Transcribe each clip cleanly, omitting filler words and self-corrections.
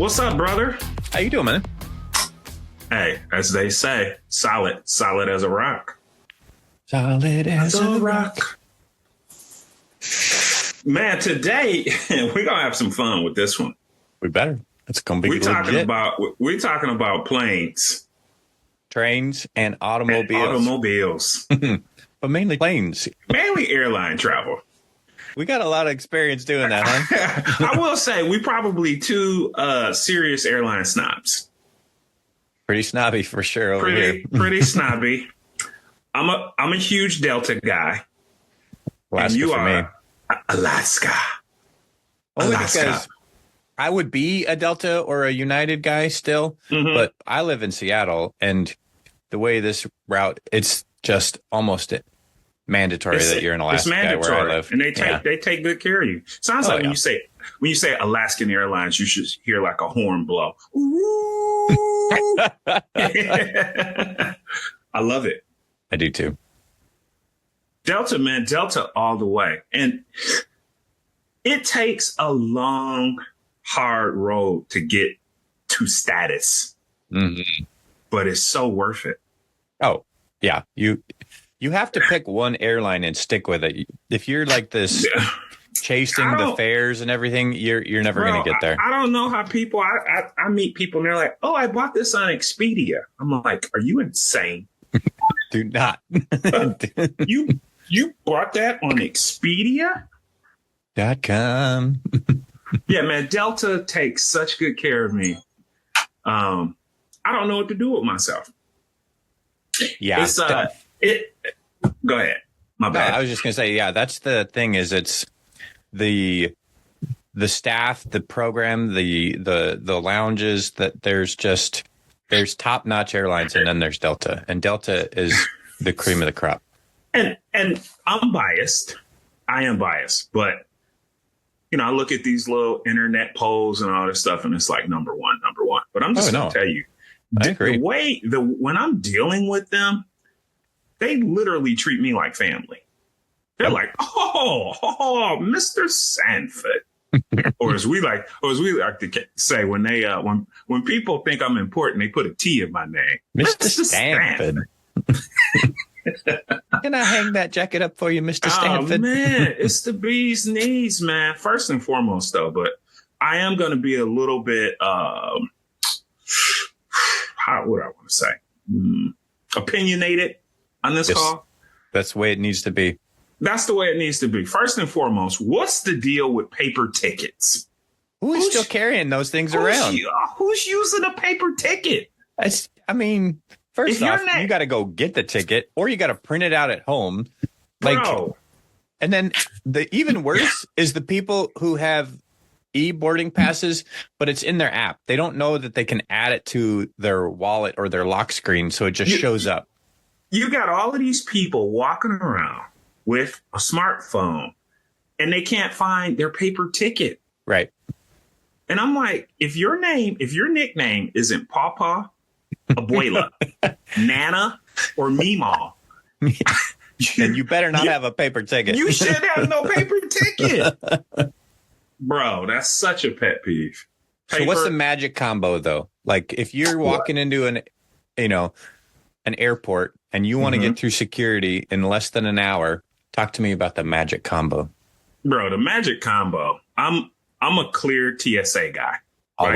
What's up, brother? How you doing, man? Hey, as they say, solid as a rock. Solid as a rock. Man, today we're gonna have some fun with this one. We better. It's gonna be We're legit. talking about planes, Trains, and automobiles. But mainly planes. Mainly airline travel. We got a lot of experience doing that, huh? I will say we probably two serious airline snobs. Pretty snobby for sure over here. Pretty snobby. I'm a huge Delta guy. Alaska and you for are me. Alaska. Only Alaska. because I would be a Delta or a United guy still, but I live in Seattle, and the way this route, it's just almost mandatory that you're an Alaska guy where I live. And they take good care of you. Sounds like when you say Alaskan Airlines, you should hear like a horn blow. Ooh. I love it. I do too. Delta, man, Delta all the way. And it takes a long, hard road to get to status, but it's so worth it. Oh, yeah. You have to pick one airline and stick with it. If you're like this chasing the fares and everything, you're never going to get there. I don't know how people, I meet people and they're like, oh, I bought this on Expedia. I'm like, are you insane? Do not. You bought that on Expedia.com. Yeah, man, Delta takes such good care of me. I don't know what to do with myself. Yeah. It's, go ahead. My bad. No, I was just going to say, yeah, that's the thing is it's the staff, the program, the lounges that there's top-notch airlines and then there's Delta, and Delta is the cream of the crop. And I'm biased. I am biased, but I look at these little internet polls and all this stuff, and it's like number one. But I'm just going to tell you, I agree. When I'm dealing with them, they literally treat me like family. They're like, oh, Mr. Sanford, or as we like to say when they when people think I'm important, they put a T in my name, Mr. Sanford. Can I hang that jacket up for you, Mr. Stanford? Oh, man, it's the bee's knees, man. First and foremost, though, but I am going to be a little bit, how would I want to say? Opinionated on this call. That's the way it needs to be. That's the way it needs to be. First and foremost, what's the deal with paper tickets? Who's still carrying those things around? Who's using a paper ticket? First off, you got to go get the ticket, or you got to print it out at home. Bro. And then the even worse is the people who have e-boarding passes, but it's in their app. They don't know that they can add it to their wallet or their lock screen, so it just shows up. You got all of these people walking around with a smartphone, and they can't find their paper ticket. Right. And I'm like, if your nickname isn't Pawpaw, Abuela, Nana, or Meemaw, then you better not have a paper ticket. You should have no paper ticket. Bro, that's such a pet peeve. So what's the magic combo, though? Like if you're walking into an airport and you want to get through security in less than an hour, talk to me about the magic combo. Bro, the magic combo. I'm a clear TSA guy. All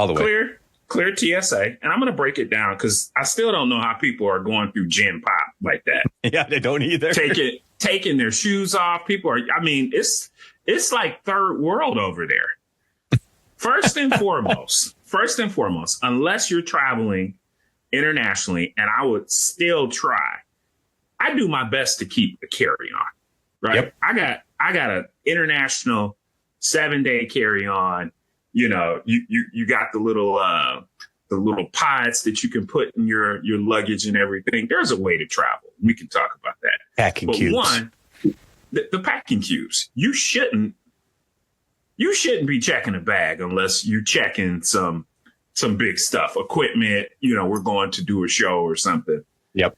the way. Clear TSA, and I'm going to break it down because I still don't know how people are going through Gen Pop like that. Yeah, they don't either. Taking their shoes off. People are, it's like third world over there. First and foremost, unless you're traveling internationally, and I would still try, I do my best to keep a carry-on, right? Yep. I got an international 7-day carry-on. You got the little pods that you can put in your luggage and everything. There's a way to travel. We can talk about that. Packing cubes. One, the packing cubes. You shouldn't be checking a bag unless you're checking some big stuff, equipment. We're going to do a show or something. Yep.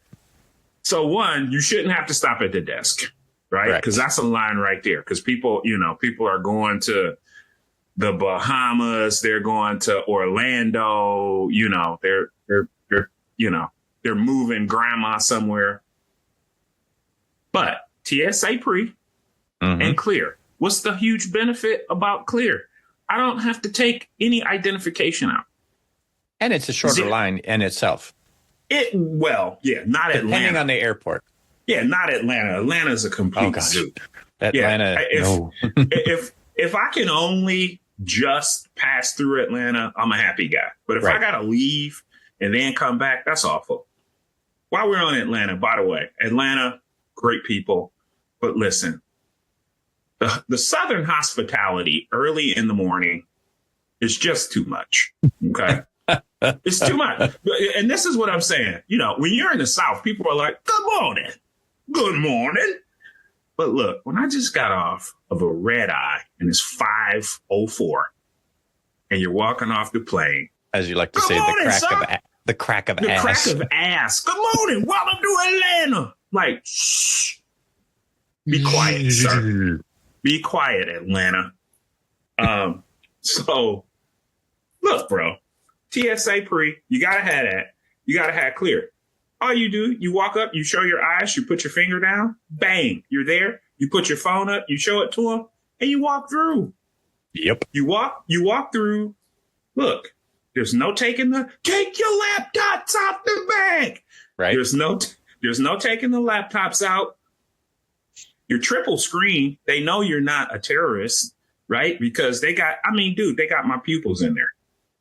So one, you shouldn't have to stop at the desk, right? Because that's a line right there. Because people are going to the Bahamas. They're going to Orlando. You know, they're moving grandma somewhere. But TSA pre and clear. What's the huge benefit about clear? I don't have to take any identification out. And it's a shorter line in itself. Not Atlanta. Depending on the airport. Yeah, not Atlanta. Atlanta's a complete zoo. Atlanta, no. if I can only just pass through Atlanta, I'm a happy guy. But if I got to leave and then come back, that's awful. While we're on Atlanta, by the way, Atlanta, great people. But listen, the Southern hospitality early in the morning is just too much. Okay. It's too much. And this is what I'm saying. You know, when you're in the South, people are like, good morning. Good morning. But look, when I just got off of a red eye and it's 5:04 and you're walking off the plane. As you like to say, the crack of ass. Crack of ass. Good morning. Welcome to Atlanta. Like, shh. Be quiet, sir. Be quiet, Atlanta. So, look, bro. TSA pre, you got to have that. You got to have clear. All you do, you walk up, you show your eyes, you put your finger down, bang, you're there. You put your phone up, you show it to them, and you walk through. Yep. You walk through. Look, there's no take your laptops off the bag. Right. There's no taking the laptops out. Your triple screen, they know you're not a terrorist, right? Because they got my pupils in there.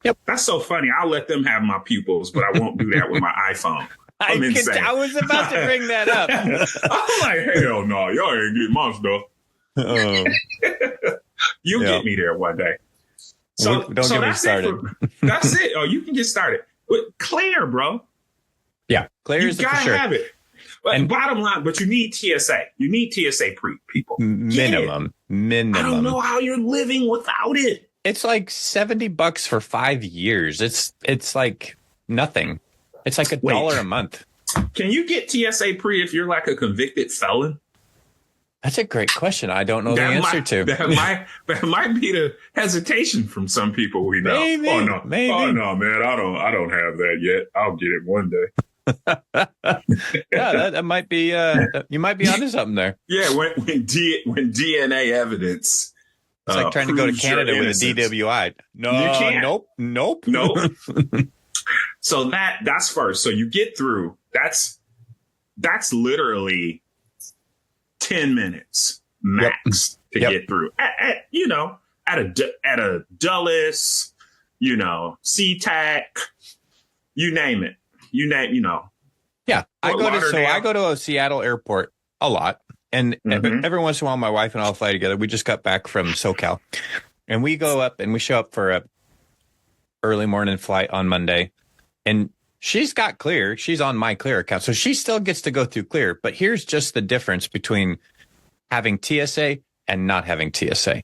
Yep. That's so funny. I'll let them have my pupils, but I won't do that with my iPhone. I was about to bring that up. I'm like, hell no, y'all ain't getting my stuff. You'll get me there one day. So don't get me started. That's it. Oh, you can get started. But Claire, bro. Yeah, Claire is for sure. You gotta have it. But bottom line, but you need TSA. You need TSA pre people. Minimum. I don't know how you're living without it. It's like $70 for 5 years. It's like nothing. It's like $1 a month. Can you get TSA pre if you're like a convicted felon? That's a great question. I don't know the answer to. That might be the hesitation from some people we know. Maybe. Oh no, man, I don't have that yet. I'll get it one day. Yeah, that might be. You might be onto something there. Yeah, when DNA evidence. It's like trying to go to Canada with a DWI. No, you can't. Nope. So that's first. So you get through. That's literally 10 minutes max to get through. At a Dulles, SeaTac, you name it. Yeah, I go to a Seattle airport a lot. And every once in a while, my wife and I'll fly together. We just got back from SoCal. And we go up and we show up for a early morning flight on Monday. And she's got Clear. She's on my Clear account. So she still gets to go through Clear. But here's just the difference between having TSA and not having TSA.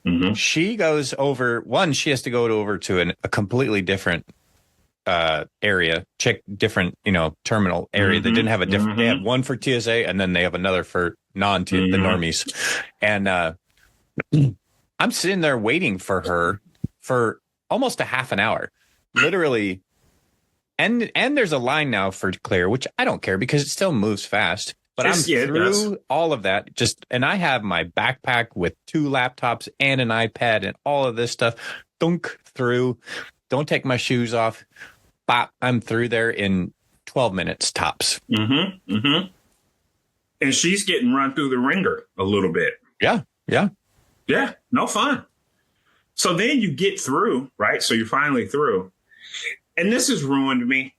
Mm-hmm. She goes over, she has to go over to a completely different area, check different, terminal area. They didn't have a different, they have one for TSA and then they have another for the normies. And I'm sitting there waiting for her for almost a half an hour, literally. And there's a line now for Clear, which I don't care because it still moves fast. But I'm through all of that. And I have my backpack with 2 laptops and an iPad and all of this stuff. Dunk through. Don't take my shoes off. Bop, I'm through there in 12 minutes tops. Mm-hmm. Mm-hmm. And she's getting run through the ringer a little bit. Yeah. No fun. So then you get through, right? So you're finally through. And this has ruined me,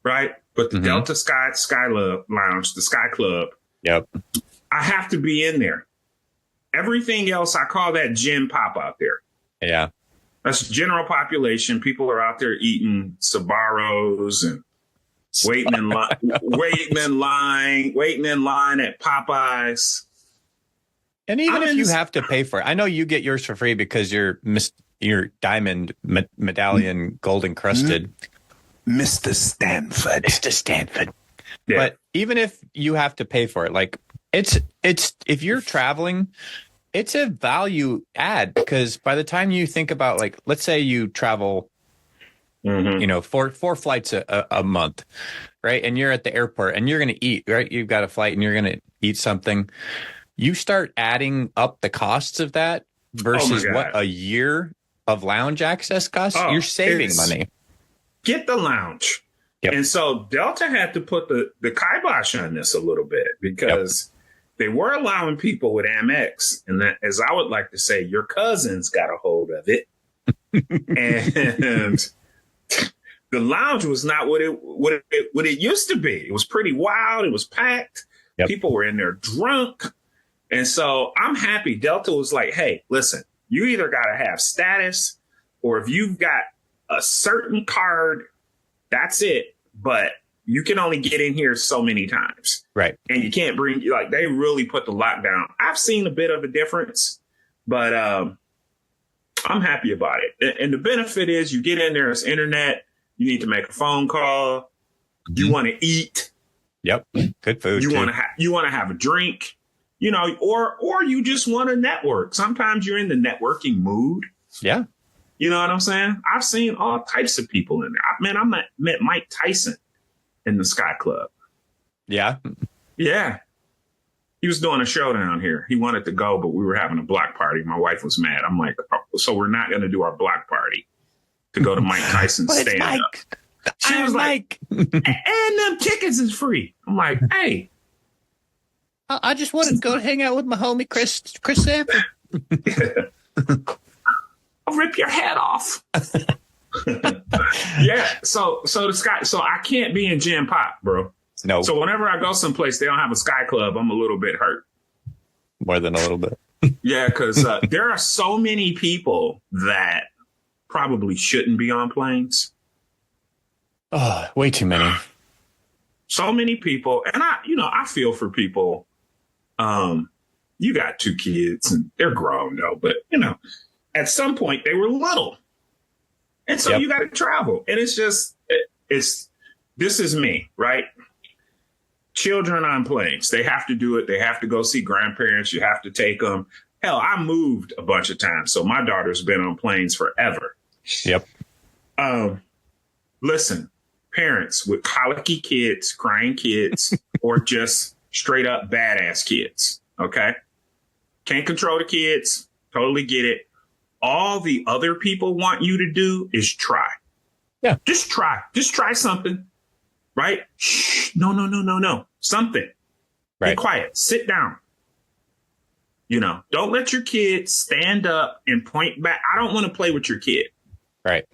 right? But the Delta Sky Lounge, the Sky Club. Yep. I have to be in there. Everything else, I call that gen pop out there. Yeah. That's general population. People are out there eating Sbarros and waiting in line at Popeyes. And even if you have to pay for it, I know you get yours for free because you're diamond medallion gold encrusted. Mr. Stanford. Yeah. But even if you have to pay for it, like it's if you're traveling it's a value add, because by the time you think about, like, let's say you travel, four flights a month, right? And you're at the airport and you're going to eat, right? You've got a flight and you're going to eat something. You start adding up the costs of that versus what a year of lounge access costs. You're saving money. Get the lounge. Yep. And so Delta had to put the kibosh on this a little bit, because they were allowing people with Amex, and that, as I would like to say, your cousins got a hold of it. And the lounge was not what it used to be. It was pretty wild. It was packed. Yep. People were in there drunk. And so I'm happy Delta was like, hey, listen, you either got to have status, or if you've got a certain card, that's it. But you can only get in here so many times. Right. And you can't bring, like, they really put the lockdown. I've seen a bit of a difference, but I'm happy about it. And the benefit is you get in there, it's internet. You need to make a phone call. You want to eat. Yep. Good food. You want to have a drink, or you just want to network. Sometimes you're in the networking mood. Yeah. You know what I'm saying? I've seen all types of people in there. I met Mike Tyson in the Sky Club. Yeah. Yeah. He was doing a show down here. He wanted to go, but we were having a block party. My wife was mad. I'm like, so we're not going to do our block party to go to Mike Tyson's stand up. She was like, and them tickets is free. I'm like, hey. I just wanted to go hang out with my homie, Kris Sanford. I'll rip your head off. Yeah. So the Sky. So I can't be in Gen Pop, bro. No. So whenever I go someplace, they don't have a Sky Club, I'm a little bit hurt. More than a little bit. Yeah, because there are so many people that probably shouldn't be on planes. Oh, way too many. So many people, and I feel for people. You got 2 kids, and they're grown though, but at some point they were little. And so you got to travel. And it's just, this is me, right? Children on planes, they have to do it. They have to go see grandparents. You have to take them. Hell, I moved a bunch of times. So my daughter's been on planes forever. Yep. Listen, parents with colicky kids, crying kids, or just straight up badass kids. Okay. Can't control the kids. Totally get it. All the other people want you to do is try. Yeah. Just try. Just try something. Right? Shh. No. Something. Right. Be quiet. Sit down. Don't let your kid stand up and point back. I don't want to play with your kid. Right.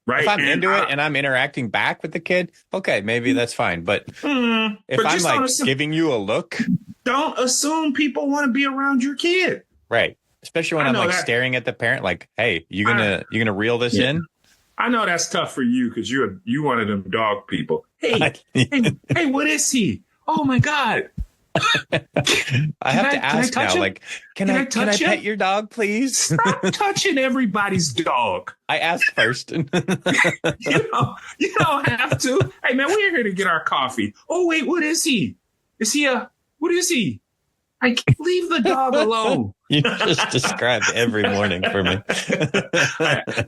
Right. If I'm into it and I'm interacting back with the kid, okay, maybe that's fine. But if I'm like giving you a look. Don't assume people want to be around your kid. Right. Especially when I'm like staring at the parent, like, hey, you gonna reel this in? I know that's tough for you because you one of them dog people. Hey, what is he? Oh my God. I have to ask now, like, can I pet your dog, please? Stop touching everybody's dog. I asked first. You don't have to. Hey man, we're here to get our coffee. Oh wait, what is he? What is he? Leave the dog alone. You just described every morning for me.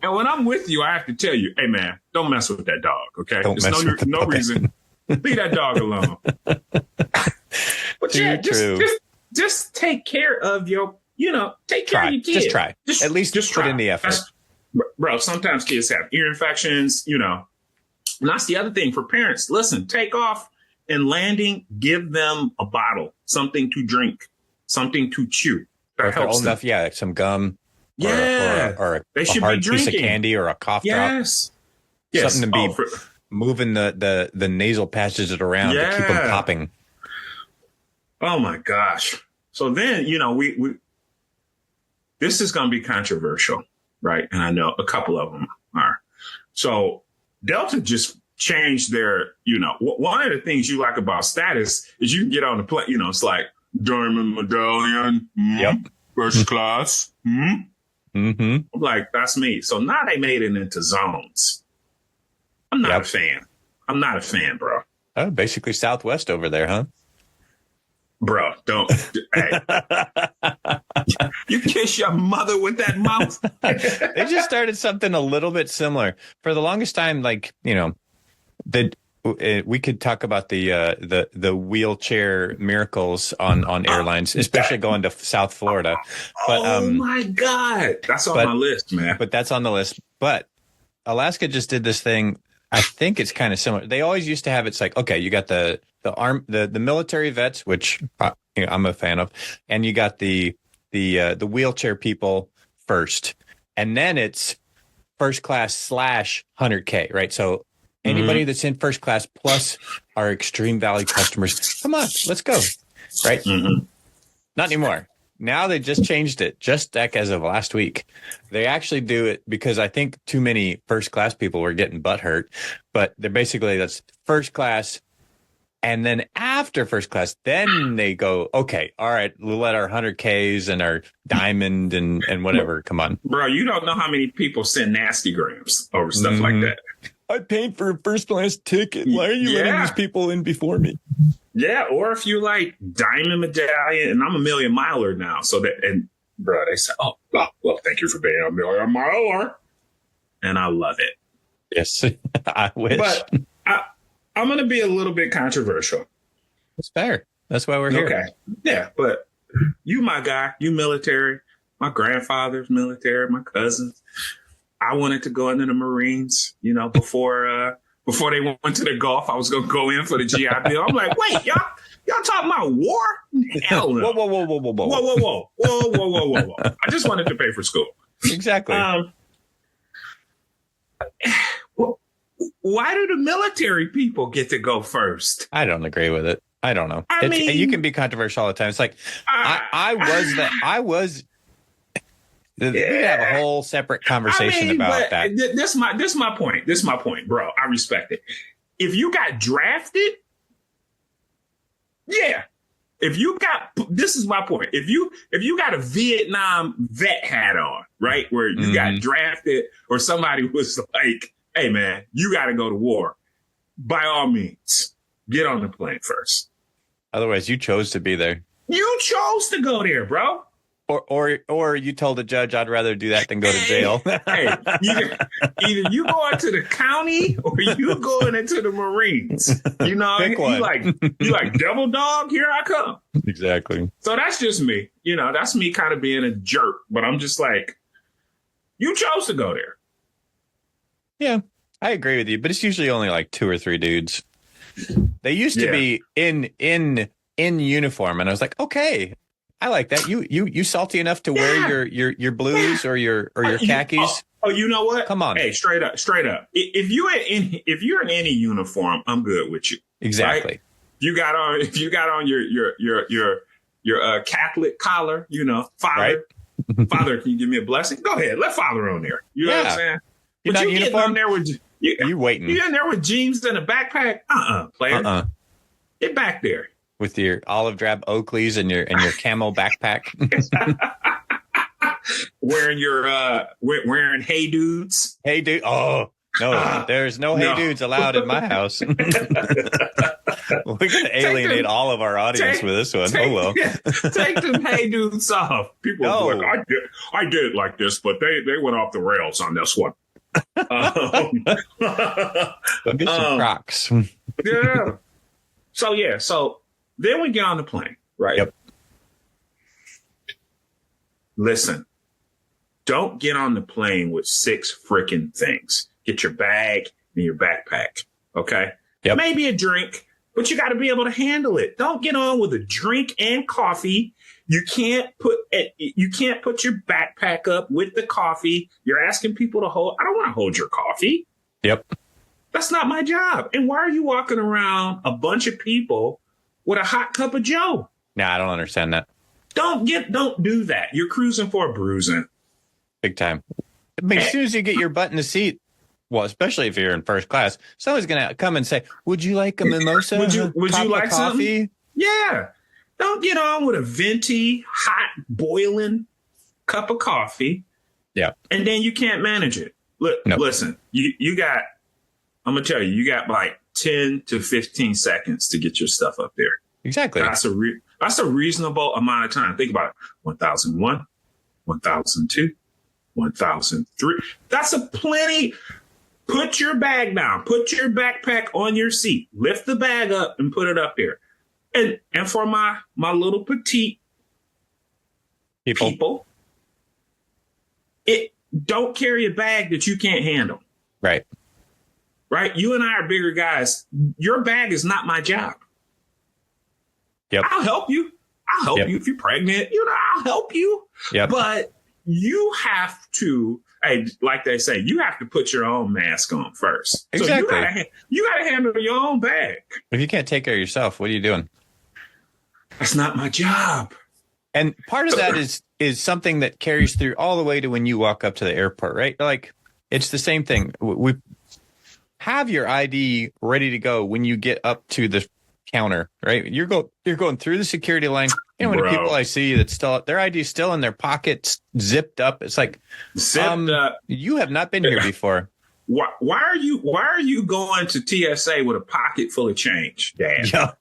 And when I'm with you, I have to tell you, hey man, don't mess with that dog. Okay, there's no reason. Leave that dog alone. But yeah, just take care of your, take care of your kids. Just try. At least just put in the effort. Bro, sometimes kids have ear infections, And that's the other thing for parents. Listen, take off and landing, give them a bottle, something to drink, something to chew. That helps them. Enough, like some gum. Or they should hard be drinking. Piece of candy or a cough drop. Yes. Something to be moving the nasal passages around to keep them popping. Oh my gosh. So then, we this is going to be controversial, right? And I know a couple of them are. So Delta just changed their, one of the things you like about status is you can get on the plane, it's like Diamond Medallion, first class. Mm-hmm. I'm like, that's me. So now they made it into zones. I'm not a fan. I'm not a fan, bro. Oh, basically Southwest over there, huh? Bro, don't. Hey, You kiss your mother with that mouth. They just started something a little bit similar. For the longest time, like, we could talk about the wheelchair miracles on airlines, especially going to South Florida. But, oh my God, that's on my list, man. But that's on the list. But Alaska just did this thing. I think it's kind of similar. They always used to have, it's like, okay, you got the military vets, which I'm a fan of, and you got the wheelchair people first, and then it's first class / 100K, right? So anybody that's in first class plus our Extreme Valley customers, come on, let's go, right? Not anymore. Now they just changed it, just as of last week. They actually do it because I think too many first class people were getting butt hurt. But they're basically, that's first class. And then after first class, then they go, okay, all right, we'll let our 100Ks and our diamond and whatever come on. Bro, you don't know how many people send nasty grams over stuff like that. I paid for a first class ticket. Why are you letting these people in before me? Yeah, or if you like diamond medallion, and I'm a million miler now. So that, and bro, they say, oh, well, thank you for being a million miler. And I love it. Yes, I wish. But I'm going to be a little bit controversial. That's fair. That's why we're here. Okay. Yeah, but you, my guy, you military, my grandfather's military, my cousins. I wanted to go into the Marines, before they went to the Gulf. I was going to go in for the GI Bill. I'm like, wait, y'all talking about war? Hell no. Whoa. I just wanted to pay for school. Exactly. Why do the military people get to go first? I don't agree with it. I don't know. I mean, you can be controversial all the time. It's like, we have a whole separate conversation about that. This my point. This is my point, bro. I respect it. If you got drafted, yeah. This is my point. If you got a Vietnam vet hat on, right, where you got drafted, or somebody was like, hey man, you got to go to war, by all means, get on the plane first. Otherwise, you chose to be there. You chose to go there, bro. Or you told the judge, I'd rather do that than go to jail. Either you going to the county or you going into the Marines. Pick one. You like devil dog, here I come. Exactly. So that's just me. That's me kind of being a jerk. But I'm just like, you chose to go there. Yeah, I agree with you. But it's usually only like 2 or 3 dudes. They used to be in uniform, and I was like, okay. I like that. You salty enough to wear your blues or your khakis? Oh, you know what? Come on. Hey, straight up. If you're in any uniform, I'm good with you. Exactly. Right? If you got on your Catholic collar, Father, right? Father, can you give me a blessing? Go ahead, let Father on there. You know what I'm saying? You're not uniform there with you waiting. You in there with jeans and a backpack? Player. Get back there. With your olive drab Oakleys and your camo backpack. wearing Hey Dudes. Hey Dude. Oh, no, there's no Hey Dudes allowed in my house. We're going to alienate all of our audience with this one. Take them Hey Dudes off. People are like, I did it like this, but they went off the rails on this one. Go get some Crocs. Yeah. So then we get on the plane, right? Yep. Listen, don't get on the plane with 6 freaking things. Get your bag and your backpack, okay? Yep. Maybe a drink, but you got to be able to handle it. Don't get on with a drink and coffee. You can't put your backpack up with the coffee. You're asking people to hold. I don't want to hold your coffee. Yep. That's not my job. And why are you walking around a bunch of people with a hot cup of Joe? Nah, I don't understand that. Don't do that. You're cruising for a bruising. Big time. I mean, as soon as you get your butt in the seat, well, especially if you're in first class, someone's going to come and say, would you like a mimosa? Would you like coffee? Something? Yeah. Don't get on with a venti, hot, boiling cup of coffee. Yeah. And then you can't manage it. Listen, you got, I'm going to tell you, you got like 10 to 15 seconds to get your stuff up there. Exactly. That's a reasonable amount of time. Think about it. 1001, 1,002, 1,003. That's a plenty. Put your bag down. Put your backpack on your seat. Lift the bag up and put it up there. And for my little petite people, don't carry a bag that you can't handle. Right. Right. You and I are bigger guys. Your bag is not my job. Yep. I'll help you. I'll help you if you're pregnant. I'll help you. Yep. But you have to, like they say, you have to put your own mask on first. Exactly. So you got to handle your own bag. If you can't take care of yourself, what are you doing? That's not my job. And part of that is something that carries through all the way to when you walk up to the airport, right? Like, it's the same thing. We have your ID ready to go when you get up to the counter, right? You're going through the security line. You know, when people I see that still their ID is still in their pockets, zipped up. It's like, you have not been here before. Why are you going to TSA with a pocket full of change, Dad? Yeah.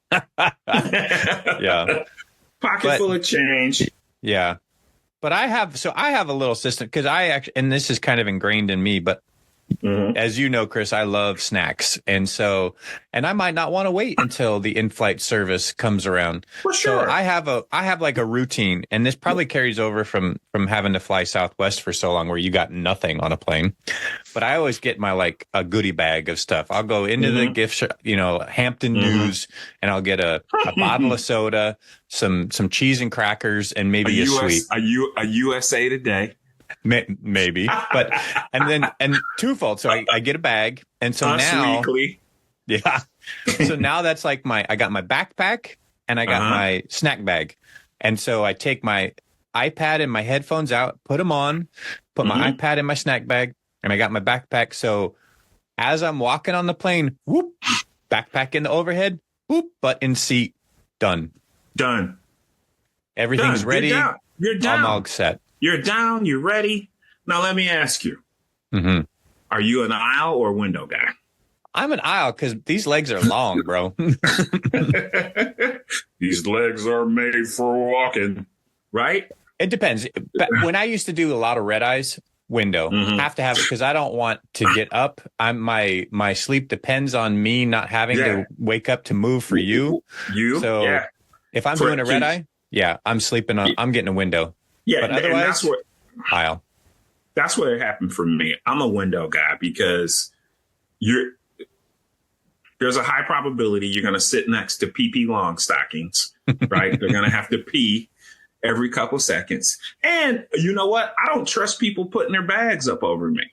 Yeah. Pocket full of change. Yeah. But I have a little system because and this is kind of ingrained in me, but as you know, Kris, I love snacks. And I might not want to wait until the in-flight service comes around. For sure. So I have like a routine, and this probably carries over from having to fly Southwest for so long where you got nothing on a plane. But I always get my like a goodie bag of stuff. I'll go into the gift shop, Hampton News, and I'll get a bottle of soda, some cheese and crackers, and maybe a sweet. A USA Today. Maybe, but and twofold. So I get a bag, and so now, yeah. So now that's like I got my backpack and I got my snack bag, and so I take my iPad and my headphones out, put them on, put my iPad in my snack bag, and I got my backpack. So as I'm walking on the plane, whoop, backpack in the overhead, whoop, butt in seat, done. Everything's ready. You're down. I'm all set. You're down. You're ready. Now, let me ask you. Are you an aisle or window guy? I'm an aisle because these legs are long, bro. These legs are made for walking, right? It depends. When I used to do a lot of red eyes, window. Have to have it because I don't want to get up. My sleep depends on me not having to wake up to move for you. So if I'm doing a red eye, I'm sleeping on. I'm getting a window. Yeah, but otherwise, aisle. That's what it happened for me. I'm a window guy because there's a high probability you're going to sit next to PP long stockings, right? They're going to have to pee every couple seconds. And you know what? I don't trust people putting their bags up over me.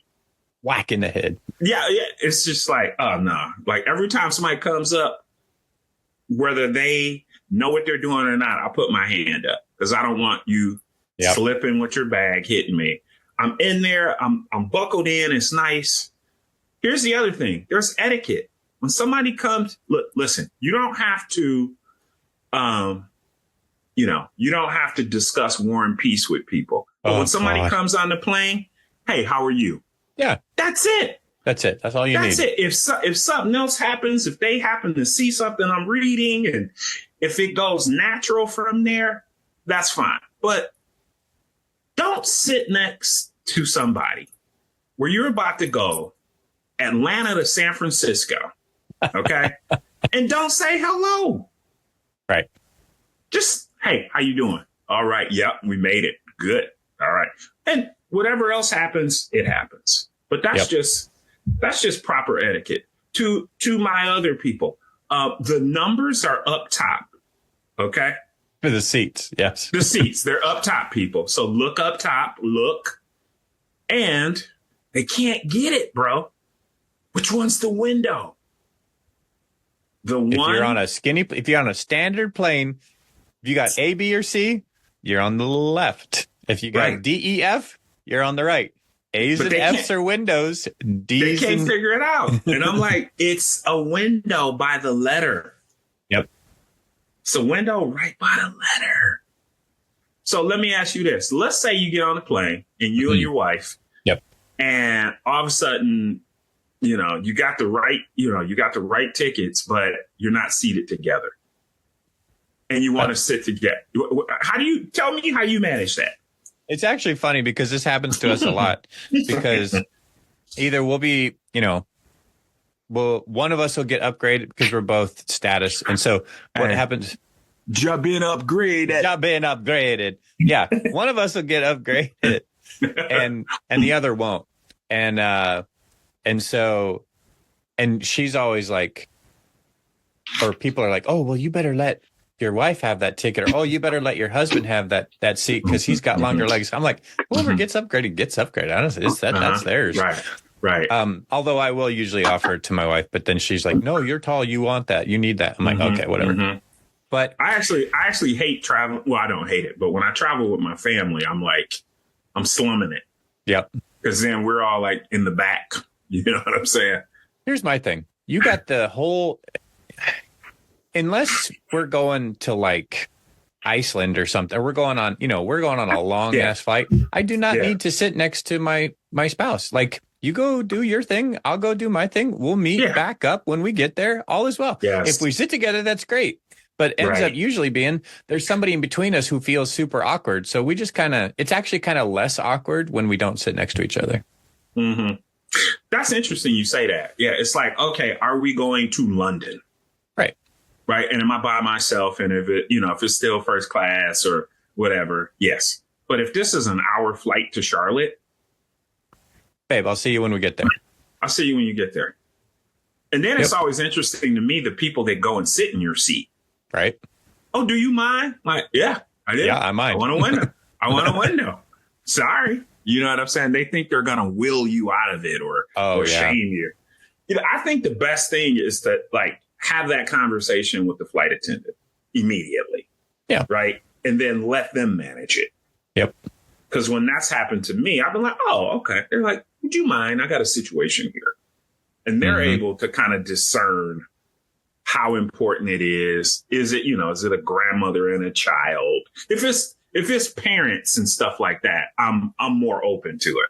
Whack in the head. Yeah. It's just like, oh, no. Like every time somebody comes up, whether they know what they're doing or not, I'll put my hand up because I don't want you slipping with your bag, hitting me. I'm in there. I'm buckled in. It's nice. Here's the other thing. There's etiquette. When somebody comes, listen, you don't have to, you don't have to discuss war and peace with people. But when somebody comes on the plane, hey, how are you? Yeah. That's it. That's it. That's all you need. That's it. If something else happens, if they happen to see something I'm reading, and if it goes natural from there, that's fine. But don't sit next to somebody where you're about to go Atlanta to San Francisco, okay? And don't say hello. Right. Just, hey, how you doing? All right. Yep, we made it. Good. All right. And whatever else happens, it happens. But that's just proper etiquette. To my other people, the numbers are up top, okay? For the seats, yes. The seats, they're up top, people. So look up top, look. And they can't get it, bro. Which one's the window? If you're on a standard plane, if you got A, B, or C, you're on the left. If you got D, E, F, you're on the right. A's and F's are windows. D's they can't figure it out. And I'm like, it's a window by the letter. Yep. It's a window right by the letter. So let me ask you this. Let's say you get on a plane and you and your wife. Yep. And all of a sudden, you got the right tickets, but you're not seated together. And you want to sit together. Tell me how you manage that? It's actually funny because this happens to us a lot because either we'll be, one of us will get upgraded because we're both status. And so what happens? Job being upgraded. Yeah. One of us will get upgraded and the other won't. And she's always like, or people are like, oh, well, you better let your wife have that ticket, or oh, you better let your husband have that seat because he's got longer legs. I'm like, whoever gets upgraded gets upgraded. Honestly, that's theirs. Right. Although I will usually offer it to my wife, but then she's like, no, you're tall, you want that, you need that. I'm like, okay, whatever. But I actually hate travel. Well, I don't hate it, but when I travel with my family, I'm slumming it. Yep. Because then we're all like in the back. You know what I'm saying? Here's my thing. You got the whole, unless we're going to like Iceland or something, or we're going on a long ass flight. I do not need to sit next to my spouse. Like, you go do your thing, I'll go do my thing. We'll meet back up when we get there. All is well. Yes. If we sit together, that's great. But it ends up usually being there's somebody in between us who feels super awkward. So we just it's actually kind of less awkward when we don't sit next to each other. Mm-hmm. That's interesting you say that. Yeah, it's like, okay, are we going to London? Right. And am I by myself? And if it's still first class or whatever, yes. But if this is an hour flight to Charlotte, babe, I'll see you when we get there. I'll see you when you get there. And then it's always interesting to me, the people that go and sit in your seat. Right. Oh, do you mind? Like, yeah, I did. Yeah, I mind. I want a window. Sorry. You know what I'm saying? They think they're going to will you out of it or shame you. I think the best thing is to like have that conversation with the flight attendant immediately. Yeah. Right. And then let them manage it. Yep. Because when that's happened to me, I've been like, oh, okay. They're like, would you mind? I got a situation here. And they're able to kind of discern how important it is. Is it a grandmother and a child? If it's parents and stuff like that, I'm more open to it.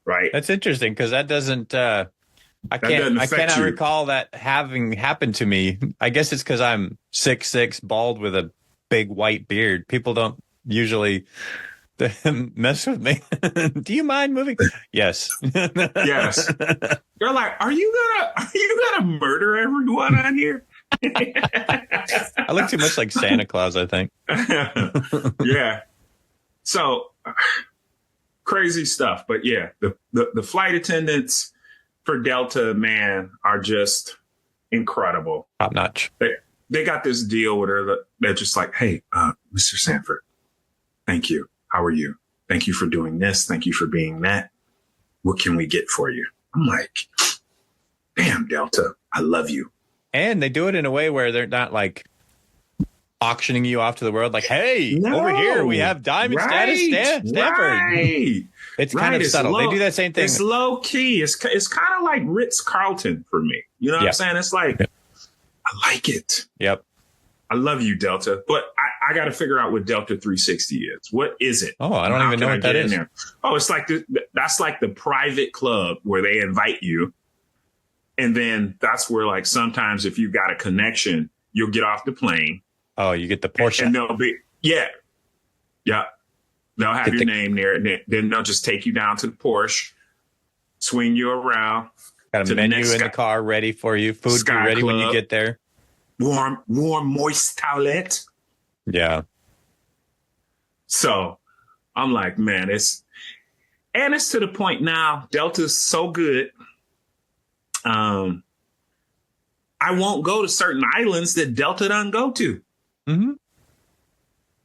Right. That's interesting because that doesn't I cannot recall that having happened to me. I guess it's because I'm 6'6", bald with a big white beard. People don't usually mess with me. Do you mind moving? Yes. Yes. They're like, are you gonna murder everyone on here? I look too much like Santa Claus, I think. Yeah. So crazy stuff. But yeah, the flight attendants for Delta, man, are just incredible. Top notch. They got this deal with her that they're just like, hey, Mr. Sanford, thank you. How are you? Thank you for doing this. Thank you for being that. What can we get for you? I'm like, damn, Delta, I love you. And they do it in a way where they're not like auctioning you off to the world. Like, hey, over here, we have diamond status Stanford. Right. It's kind of subtle. They do that same thing. It's low key. It's kind of like Ritz-Carlton for me. You know what I'm saying? It's like, I like it. Yep. I love you, Delta. But I got to figure out what Delta 360 is. What is it? Oh, I don't even know what that is. Oh, it's like that's like the private club where they invite you. And then that's where, like, sometimes if you got a connection, you'll get off the plane. Oh, you get the Porsche. And they'll be, yeah. They'll have your name there. And then they'll just take you down to the Porsche, swing you around. Got a menu in the car ready for you. Food be ready when you get there. Warm, moist toilet. Yeah. So I'm like, man, it's to the point now. Delta's so good. I won't go to certain islands that Delta doesn't go to. Mm-hmm.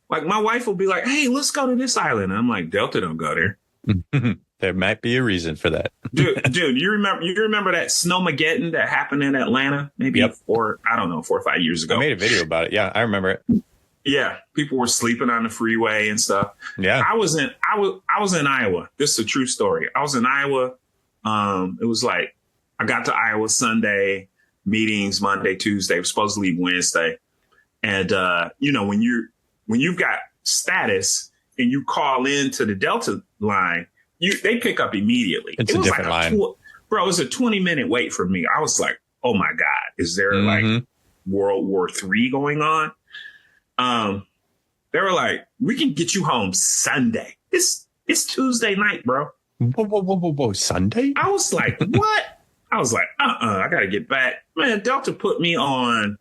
Like my wife will be like, hey, let's go to this island. And I'm like, Delta don't go there. There might be a reason for that. dude, you remember that Snowmageddon that happened in Atlanta? Maybe 4 or 5 years ago. I made a video about it. Yeah, I remember it. Yeah, people were sleeping on the freeway and stuff. Yeah. I was in Iowa. This is a true story. I was in Iowa. It was like I got to Iowa Sunday, meetings Monday, Tuesday, was supposed to leave Wednesday. And when you've got status and you call into the Delta line, they pick up immediately. It's a different line. Bro, it was a 20-minute wait for me. I was like, oh my God, is there like World War III going on? They were like, we can get you home Sunday. It's Tuesday night, bro. Whoa. Sunday? I was like, what? I was like, I got to get back. Man, Delta put me on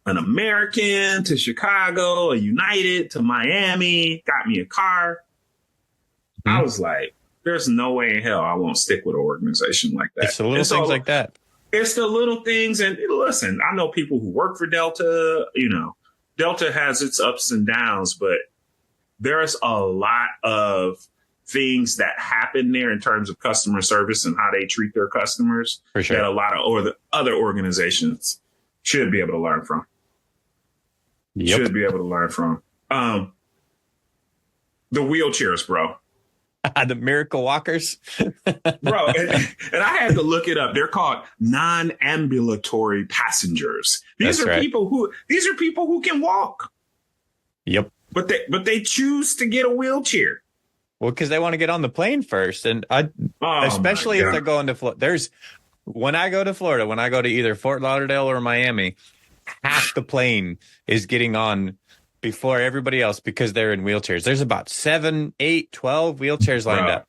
an American to Chicago, a United to Miami, got me a car. I was like, there's no way in hell I won't stick with an organization like that. It's the little things like that. It's the little things. And listen, I know people who work for Delta. You know, Delta has its ups and downs, but there's a lot of things that happen there in terms of customer service and how they treat their customers for sure. That a lot of the other organizations should be able to learn from. Yep. Should be able to learn from. The wheelchairs, bro. The miracle walkers. Bro, and I had to look it up. They're called non-ambulatory passengers. These are people who can walk. Yep. But they choose to get a wheelchair. Well, because they want to get on the plane first. And especially if they're going to Florida. When I go to Florida, when I go to either Fort Lauderdale or Miami, half the plane is getting on before everybody else because they're in wheelchairs. There's about 7, 8, 12 wheelchairs lined up.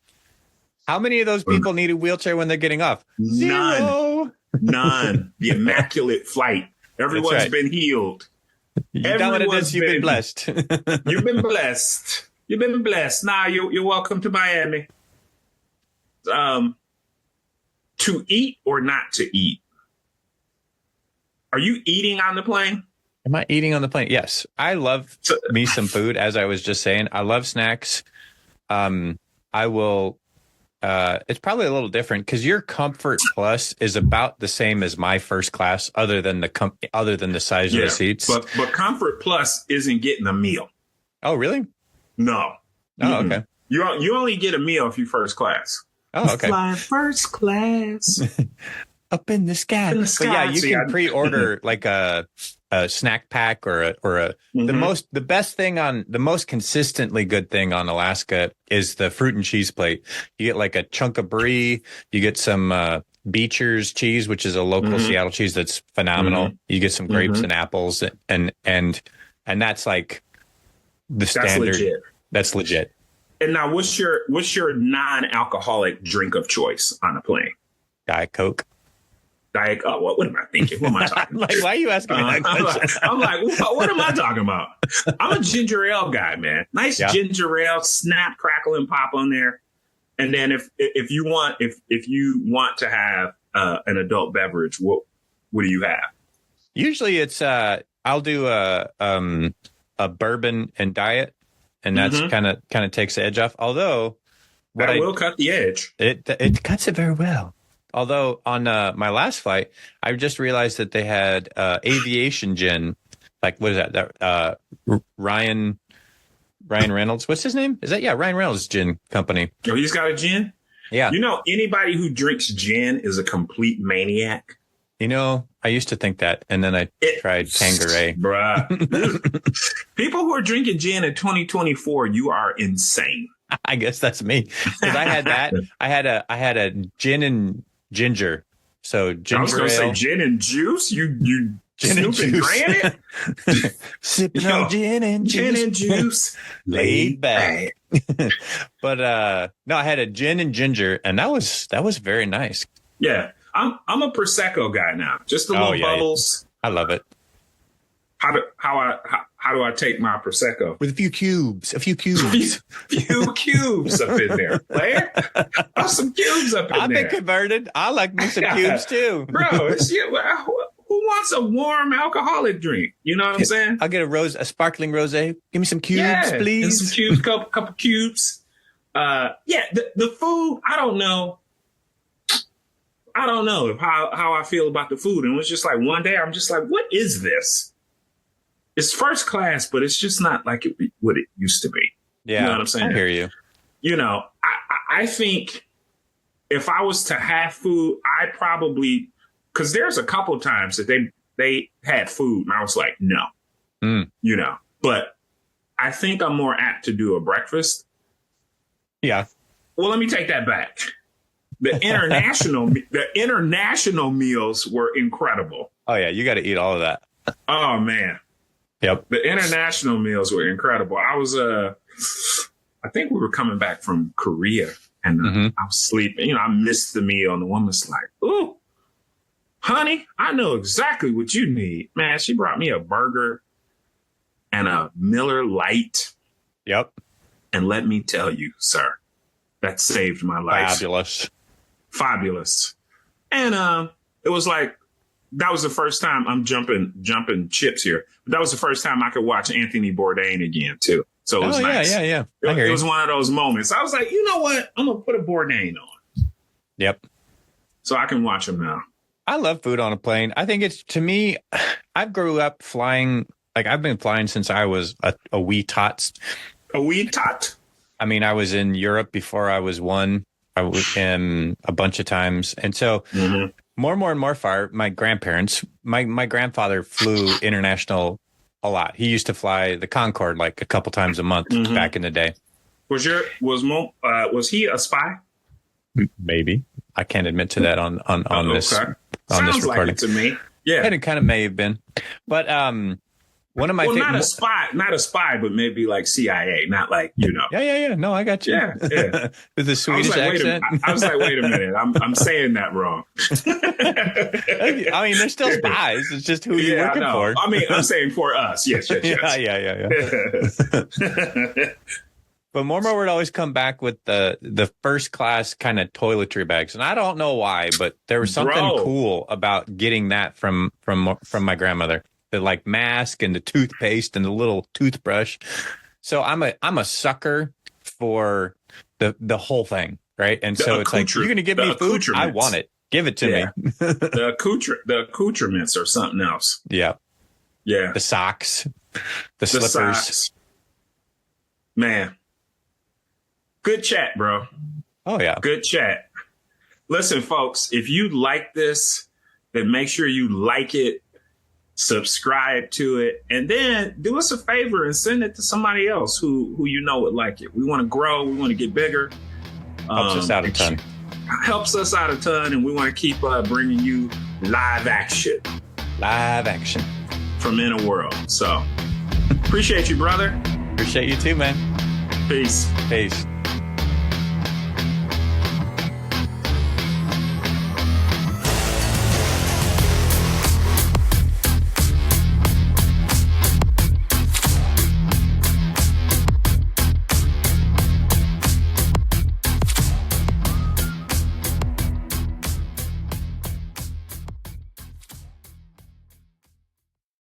How many of those people need a wheelchair when they're getting off? None. The immaculate flight. Everyone's been healed. You've done what it is. You've been blessed. You've been blessed. You've been blessed. Now you're welcome to Miami. To eat or not to eat? Are you eating on the plane? Am I eating on the plane? Yes. I love me some food, as I was just saying. I love snacks. I will. It's probably a little different because your Comfort Plus is about the same as my first class, other than the size of the seats. But Comfort Plus isn't getting a meal. Oh, really? No. Oh, okay. You only get a meal if you first class. Oh, okay. Flying first class. Up in the sky. But yeah, you can pre-order like a snack pack or the most consistently good thing on Alaska is the fruit and cheese plate. You get like a chunk of brie, you get some Beecher's cheese, which is a local Seattle cheese that's phenomenal. You get some grapes and apples and that's like the standard. That's legit. And now what's your non-alcoholic drink of choice on a plane? Diet Coke. What am I thinking? What am I talking about? Like, why are you asking me that question? I'm like, what am I talking about? I'm a ginger ale guy, man. Nice ginger ale, snap, crackle, and pop on there. And then if you want to have an adult beverage, what do you have? Usually it's I'll do a bourbon and diet, and that's kind of takes the edge off. Although that will cut the edge. It cuts it very well. Although on my last flight, I just realized that they had aviation gin. Like, what is that? Ryan Reynolds. What's his name? Ryan Reynolds Gin Company. Oh, he's got a gin? Yeah. You know, anybody who drinks gin is a complete maniac. You know, I used to think that, and then I tried Tanqueray. Bruh. People who are drinking gin in 2024, you are insane. I guess that's me. Because I had that. I had a gin and ginger. So ginger ale. I was going to say gin and juice. You snooping granite. Sipping on gin and juice. Laid back. But no, I had a gin and ginger, and that was very nice. Yeah, I'm a Prosecco guy now. Just the little bubbles. Yeah. I love it. How do I take my Prosecco? With a few cubes. few cubes up in there. Player? Put some cubes up in there. I've been converted. I like me some cubes too. Bro, who wants a warm alcoholic drink? You know what I'm saying? I'll get a sparkling rosé. Give me some cubes, please. Some cubes, couple cubes. The food, I don't know how I feel about the food. And it was just like one day I'm just like, what is this? It's first class, but it's just not like what it used to be. Yeah, you know what I'm saying? I hear you. You know, I think if I was to have food, I probably, because there's a couple of times that they had food and I was like, no, you know, but I think I'm more apt to do a breakfast. Yeah. Well, let me take that back. The international meals were incredible. Oh yeah, you got to eat all of that. Oh man. Yep. The international meals were incredible. I think we were coming back from Korea, and I was sleeping. I missed the meal, and the woman's like, "Ooh, honey, I know exactly what you need." Man, she brought me a burger and a Miller Lite. Yep. And let me tell you, sir, that saved my life. Fabulous. And it was like, that was the first time I'm jumping chips here. But that was the first time I could watch Anthony Bourdain again, too. So it was nice. Yeah. It was one of those moments. I was like, you know what? I'm going to put a Bourdain on. Yep. So I can watch him now. I love food on a plane. I think to me, I grew up flying. Like, I've been flying since I was a wee tot. A wee tot? I mean, I was in Europe before I was one. I was in a bunch of times. And so more and more far, my grandparents, my grandfather flew international a lot. He used to fly the Concorde like a couple times a month back in the day. Was he a spy? Maybe. I can't admit to that on this Sounds this recording. like it to me. Yeah. And it kind of may have been. But one of my not a spy, but maybe like CIA, not like, Yeah. No, I got you. Yeah. With the Swedish accent. I was like, wait a minute, I'm saying that wrong. I mean, they're still spies. It's just who you're working for. I mean, I'm saying for us. Yes. Yeah. But Mormor would always come back with the first class kind of toiletry bags, and I don't know why, but there was something cool about getting that from my grandmother. The like mask and the toothpaste and the little toothbrush. So I'm a sucker for the whole thing, right? And so it's like, you're going to give me food, I want it. Give it to me. The accoutrements or something else. Yeah. The socks, the slippers. Socks. Man. Good chat, bro. Oh, yeah. Good chat. Listen, folks, if you like this, then make sure you like it, subscribe to it, and then do us a favor and send it to somebody else who would like it. We want to grow. We want to get bigger. Helps us out a ton. Helps us out a ton, and we want to keep bringing you live action. From In a World. So, appreciate you, brother. Appreciate you too, man. Peace.